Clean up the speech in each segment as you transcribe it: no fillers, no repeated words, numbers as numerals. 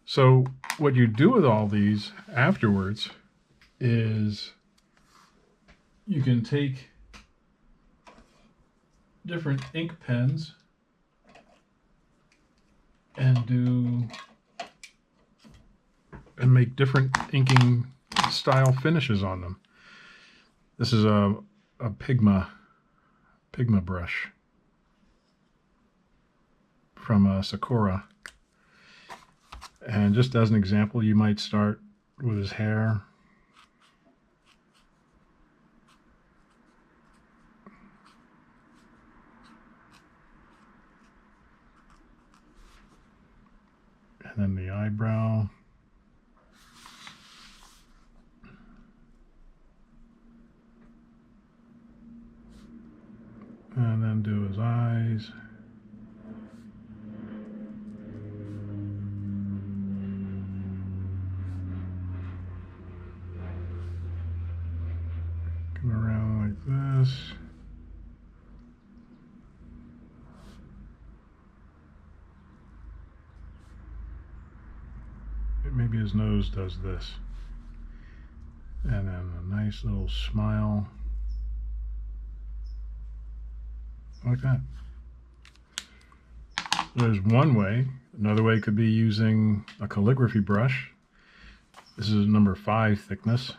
So what you do with all these afterwards is you can take different ink pens and make different inking style finishes on them. This is a Pigma brush from Sakura. And just as an example, you might start with his hair. And then the eyebrow. And then do his eyes. Come around like this. Maybe his nose does this. And then a nice little smile. Like that. There's one way. Another way could be using a calligraphy brush. This is number 5 thickness.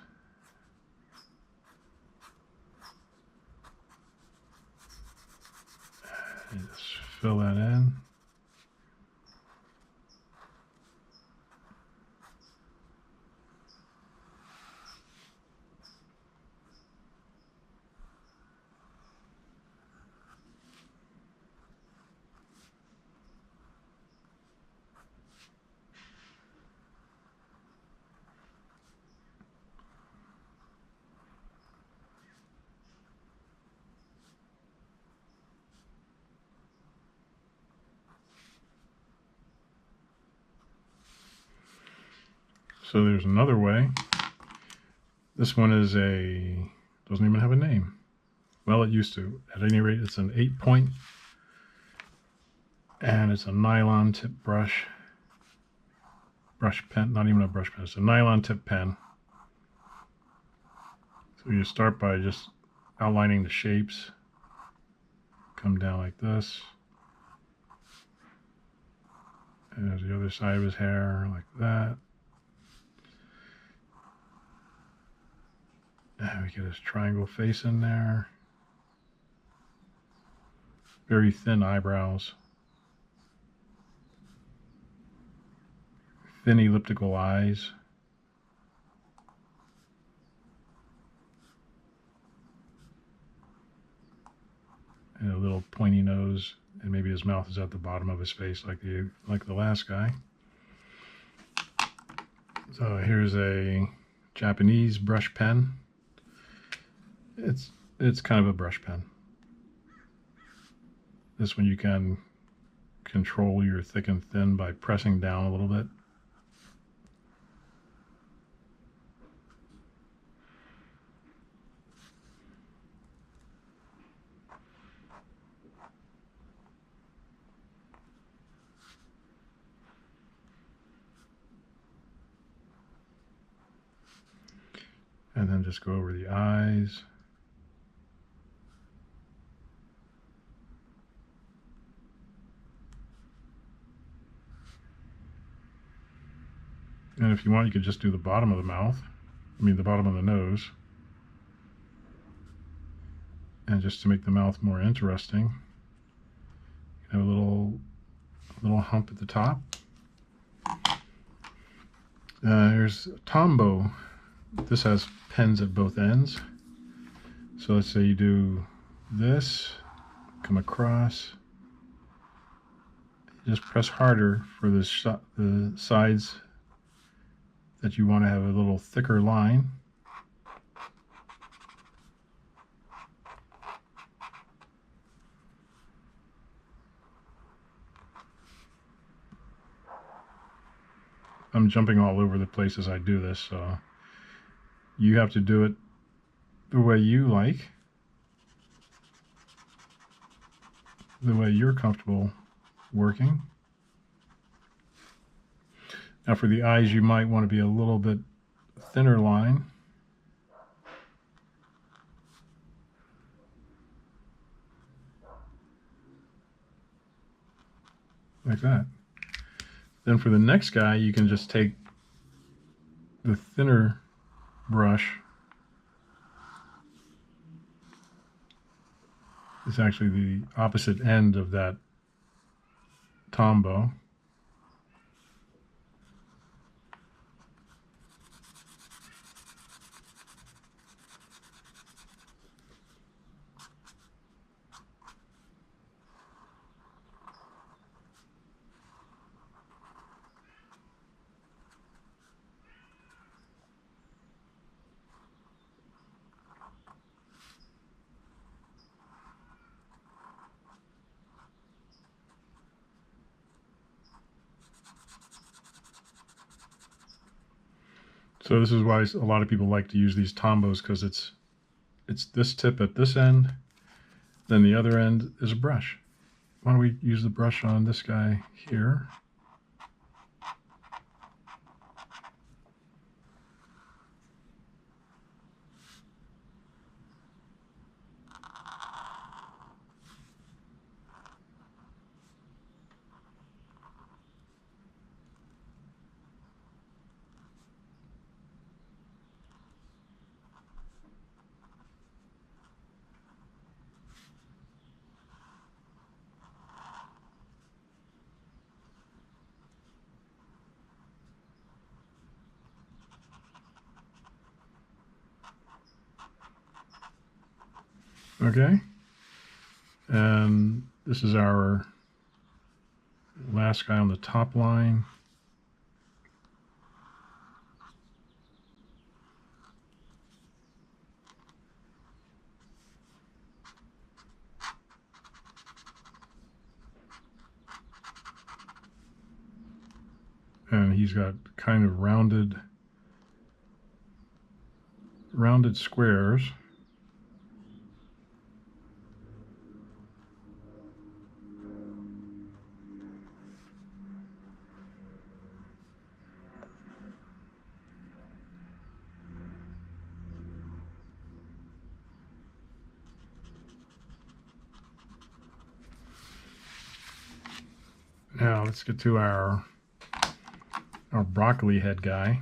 And just fill that in. So there's another way. This one is doesn't even have a name. Well, it used to. At any rate, it's an 8-point. And it's a nylon tip brush pen, not even a brush pen, it's a nylon tip pen. So you start by just outlining the shapes. Come down like this. And there's the other side of his hair, like that. And we get his triangle face in there. Very thin eyebrows. Thin elliptical eyes. And a little pointy nose, and maybe his mouth is at the bottom of his face like the last guy. So here's a Japanese brush pen. It's kind of a brush pen. This one you can control your thick and thin by pressing down a little bit. And then just go over the eyes. And if you want, you could just do the bottom of the mouth. The bottom of the nose. And just to make the mouth more interesting, you have a little hump at the top. Here's Tombo. This has pens at both ends. So let's say you do this, come across. Just press harder for the sides that you want to have a little thicker line. I'm jumping all over the place as I do this, so you have to do it the way you like, the way you're comfortable working. Now for the eyes, you might want to be a little bit thinner line. Like that. Then for the next guy, you can just take the thinner brush. It's actually the opposite end of that Tombo. So this is why a lot of people like to use these Tombos, because it's this tip at this end, then the other end is a brush. Why don't we use the brush on this guy here? Okay, and this is our last guy on the top line. And he's got kind of rounded squares. Now let's get to our broccoli head guy.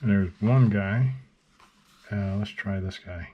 And there's one guy. Let's try this guy.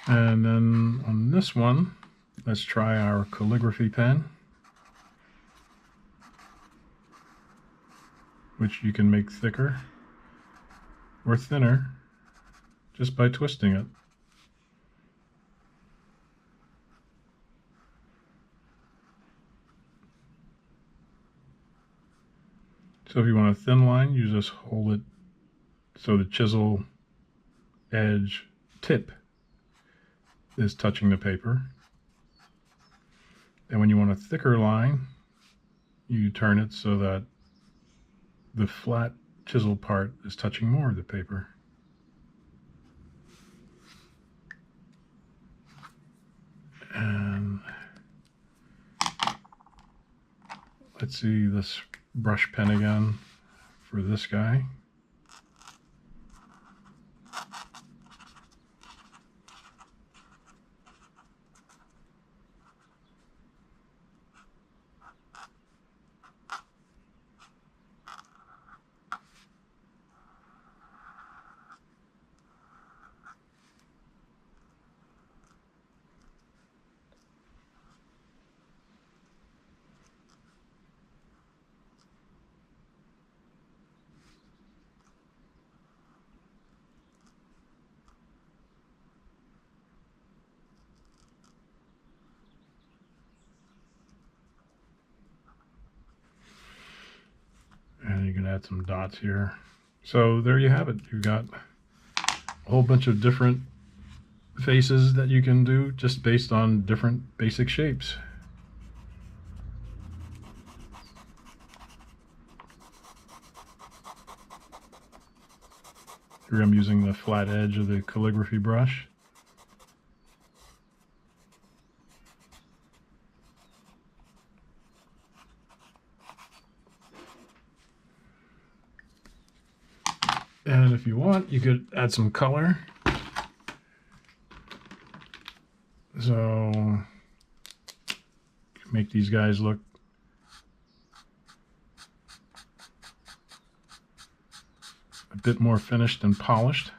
And then on this one, let's try our calligraphy pen, which you can make thicker or thinner just by twisting it. So if you want a thin line, you just hold it so the chisel edge tip is touching the paper. And when you want a thicker line, you turn it so that the flat chisel part is touching more of the paper. And let's see this brush pen again for this guy. And you can add some dots here. So there you have it. You've got a whole bunch of different faces that you can do just based on different basic shapes. Here I'm using the flat edge of the calligraphy brush. And if you want, you could add some color. So make these guys look a bit more finished and polished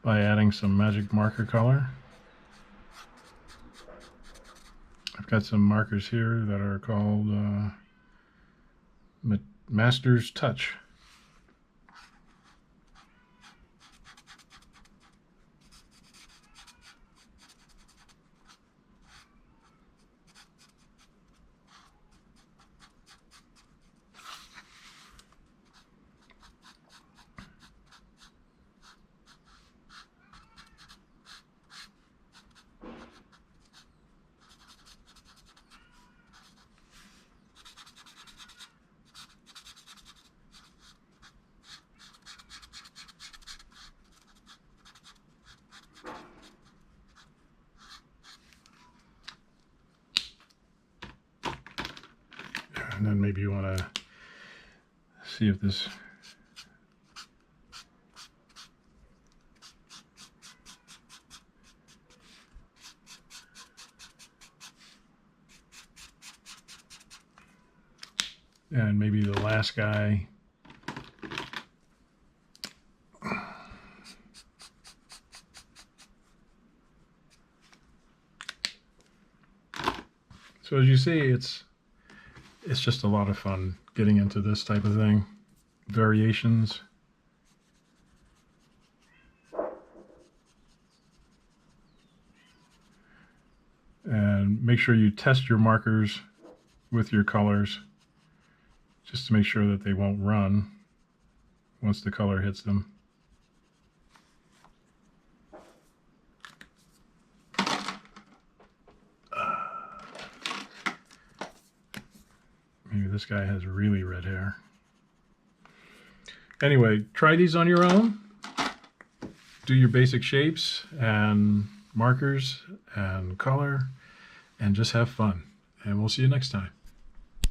by adding some magic marker color. I've got some markers here that are called Master's Touch. And then maybe you want to see if this and maybe the last guy. So as you see, it's just a lot of fun getting into this type of thing. Variations. And make sure you test your markers with your colors just to make sure that they won't run once the color hits them. Maybe this guy has really red hair. Anyway, try these on your own. Do your basic shapes and markers and color and just have fun. And we'll see you next time.